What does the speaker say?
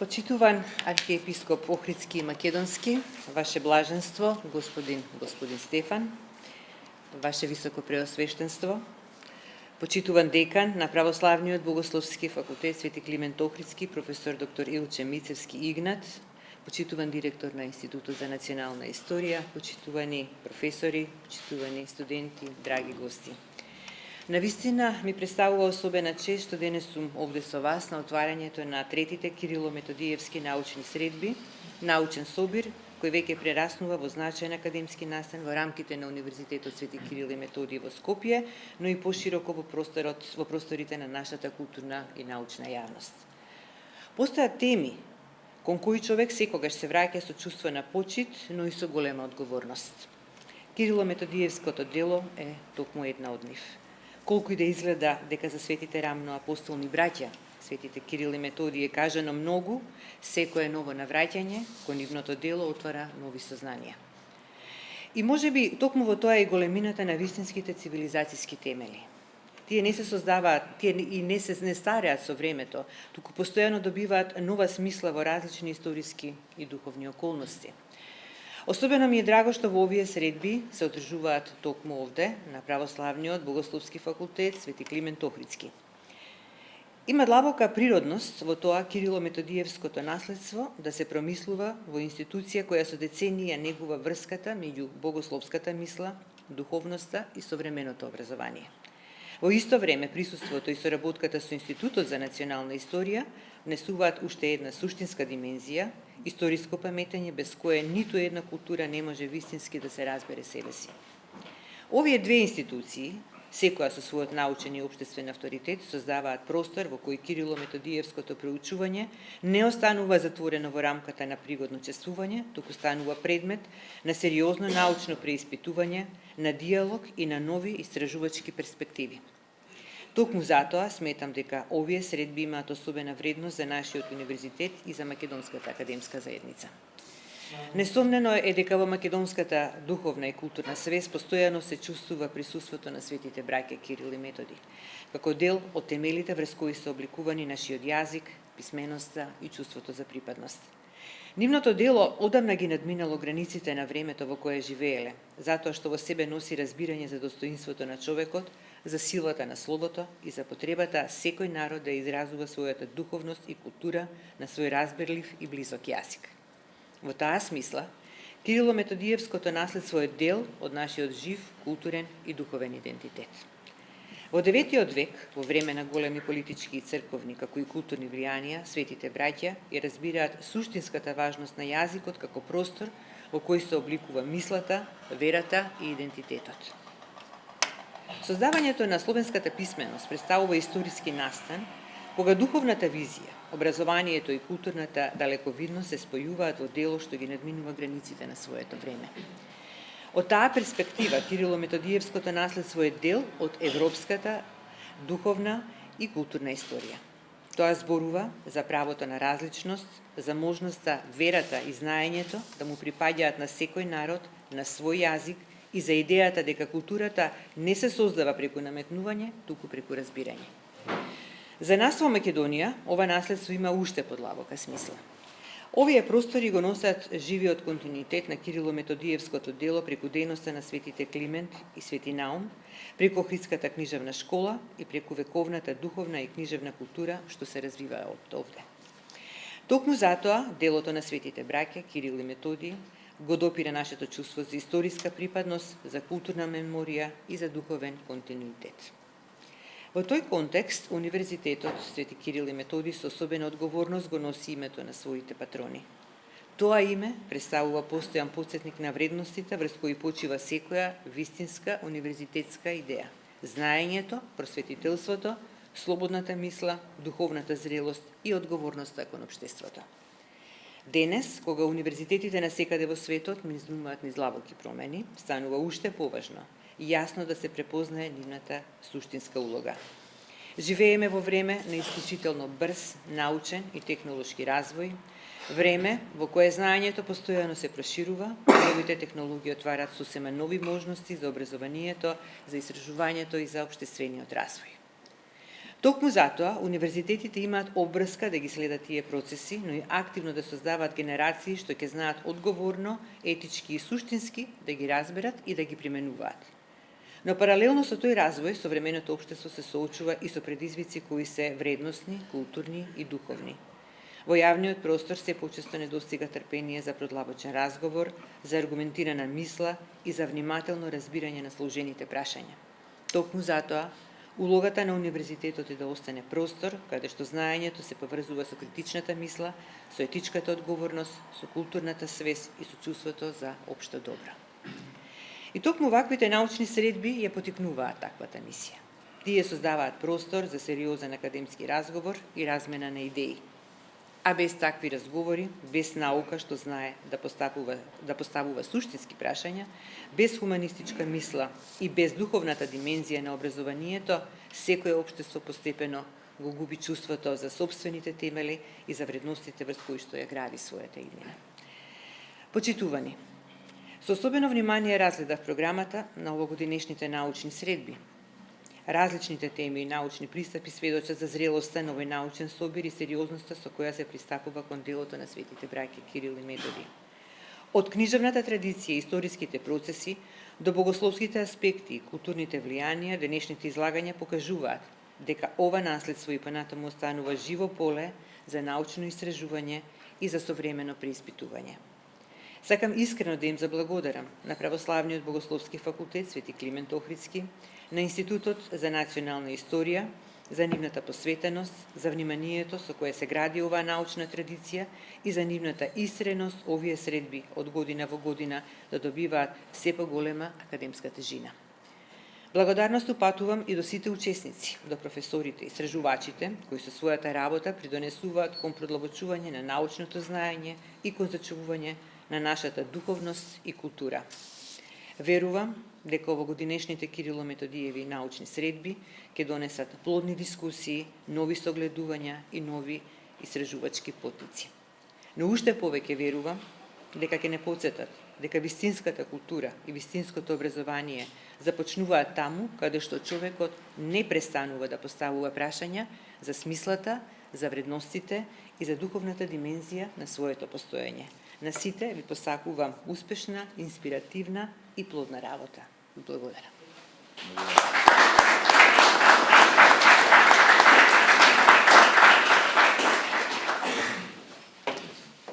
Почитуван архиепископ Охридски и Македонски, Ваше блаженство, господин Стефан, Ваше високопреосвештенство, почитуван декан на Православниот Богословски факултет Свети Климент Охридски, професор доктор Илче Мицевски Игнат, почитуван директор на Институтот за национална историја, почитувани професори, почитувани студенти, драги гости. Навистина ми представува особена чест што денес сум овде со вас на отварањето на третите Кирило-Методиевски научни средби, научен собир кој веќе прераснува во значајен академски настан во рамките на Универзитетот Свети Кирил и Методиј во Скопје, но и пошироко во просторите на нашата културна и научна јавност. Постојат теми кон кои човек секогаш се враќа со чувство на почит, но и со голема одговорност. Кирило-Методиевското дело е токму една од нив. Колку и да изгледа дека за светите рамноапостолни браќа, светите Кирил и Методиј е кажано многу, секое ново навраќање кон нивното дело отвара нови сознанија. И можеби токму во тоа е големината на вистинските цивилизацијски темели. Тие не се создаваат, тие и не стареат со времето, туку постојано добиваат нова смисла во различни историски и духовни околности. Особено ми е драго што во овие средби се одржуваат токму овде, на Православниот Богословски факултет Свети Климент Охридски. Има длабока природност во тоа Кирило-Методиевското наследство да се промислува во институција која со децении ја негува врската меѓу богословската мисла, духовноста и современото образование. Во исто време, присуството и соработката со Институтот за национална историја внесуваат уште една суштинска димензија, историско паметење без кое ниту една култура не може вистински да се разбере себе си. Овие две институции, секоја со својот научен и општествен авторитет, создаваат простор во кој Кирило-Методиевското проучување не останува затворено во рамката на пригодно чествување, туку станува предмет на сериозно научно преиспитување, на диалог и на нови истражувачки перспективи. Токму затоа сметам дека овие средби имаат особена вредност за нашиот универзитет и за македонската академска заедница. Несомнено е дека во македонската духовна и културна свест постојано се чувствува присуството на светите браќа Кирил и Методиј, како дел од темелите врз кои се обликувани нашиот јазик, писменоста и чувството за припадност. Нивното дело одамна ги надминало границите на времето во кое живееле, затоа што во себе носи разбирање за достоинството на човекот, за силата на словото и за потребата секој народ да изразува својата духовност и култура на свој разбирлив и близок јазик. Во таа смисла, Кирило-Методиевското наследство е дел од нашиот жив, културен и духовен идентитет. Во 9 век, во време на големи политички и црковни, како и културни влијанија, светите браќа ја разбираат суштинската важност на јазикот како простор во кој се обликува мислата, верата и идентитетот. Создавањето на словенската писменост представува историски настан, кога духовната визија, образованието и културната далековидност се спојуваат во дело што ги надминува границите на своето време. Од таа перспектива, Кирило-Методиевското наследство е дел од европската духовна и културна историја. Тоа зборува за правото на различност, за можноста верата и знаењето да му припаѓаат на секој народ, на свој јазик и за идејата дека културата не се создава преку наметнување, туку преку разбирање. За нас во Македонија, ова наследство има уште подлабока смисла. Овие простори го носат живиот континуитет на Кирило-Методиевското дело преку дејноста на светите Климент и Свети Наум, преку Охридската книжевна школа и преку вековната духовна и книжевна култура што се развива од овде. Токму затоа, делото на светите браќа Кирил и Методиј го допира нашето чувство за историска припадност, за културна меморија и за духовен континуитет. Во тој контекст, Универзитетот Свети Кирил и Методиј со особена одговорност го носи името на своите патрони. Тоа име представува постојан потсетник на вредностите врз кои почива секоја вистинска универзитетска идеја. Знаењето, просветителството, слободната мисла, духовната зрелост и одговорноста кон општеството. Денес, кога универзитетите насекаде во светот минуваат низ длабоки промени, станува уште поважно и јасно да се препознае нивната суштинска улога. Живееме во време на исклучително брз, научен и технолошки развој, време во кое знаењето постојано се проширува, новите технологии отварат сосема нови можности за образованието, за истражувањето и за општествениот развој. Токму затоа, универзитетите имаат обврска да ги следат тие процеси, но и активно да создаваат генерации што ќе знаат одговорно, етички и суштински да ги разберат и да ги применуваат. Но паралелно со тој развој, современото општество се соочува и со предизвици кои се вредностни, културни и духовни. Во јавниот простор се почесто недостига трпение за продлабочен разговор, за аргументирана мисла и за внимателно разбирање на сложените прашања. Токму затоа, улогата на универзитетот е да остане простор каде што знаењето се поврзува со критичната мисла, со етичката одговорност, со културната свест и со чувството за општо добро. И токму ваквите научни средби ја потикнуваат таквата мисија. Тие создаваат простор за сериозен академски разговор и размена на идеи. А без такви разговори, без наука што знае да поставува суштински прашања, без хуманистичка мисла и без духовната димензија на образованието, секое општество постепено го губи чувството за собствените темели и за вредностите врз кои што ја гради својата иднина. Почитувани, со особено внимание разгледав програмата на овогодинешните научни средби. Различните теми и научни пристапи сведочат за зрелоста на овој научен собир и сериозноста со која се пристапува кон делото на светите браќа Кирил и Методи. Од книжевната традиција и историските процеси до богословските аспекти и културните влијанија, денешните излагања покажуваат дека ова наследство и понатаму останува живо поле за научно истражување и за современо преиспитување. Сакам искрено да им заблагодарам на Православниот богословски факултет Свети Климент Охридски, на Институтот за национална историја, за нивната посветеност, за вниманието со кое се гради оваа научна традиција и за нивната истреност овие средби од година во година да добиваат се поголема академска тежина. Благодарност упатувам и до сите учесници, до професорите и истражувачите, кои со својата работа придонесуваат кон продлабочување на научното знаење и кон зачувување на нашата духовност и култура. Верувам дека овогодинешните Кирило-Методиеви научни средби ќе донесат плодни дискусии, нови согледувања и нови истражувачки потици. Но уште повеќе верувам дека ќе не потсетат дека вистинската култура и вистинското образование започнуваат таму каде што човекот не престанува да поставува прашања за смислата, за вредностите и за духовната димензија на своето постоење. На сите ви посакувам успешна, инспиративна и плодна работа. Благодарам.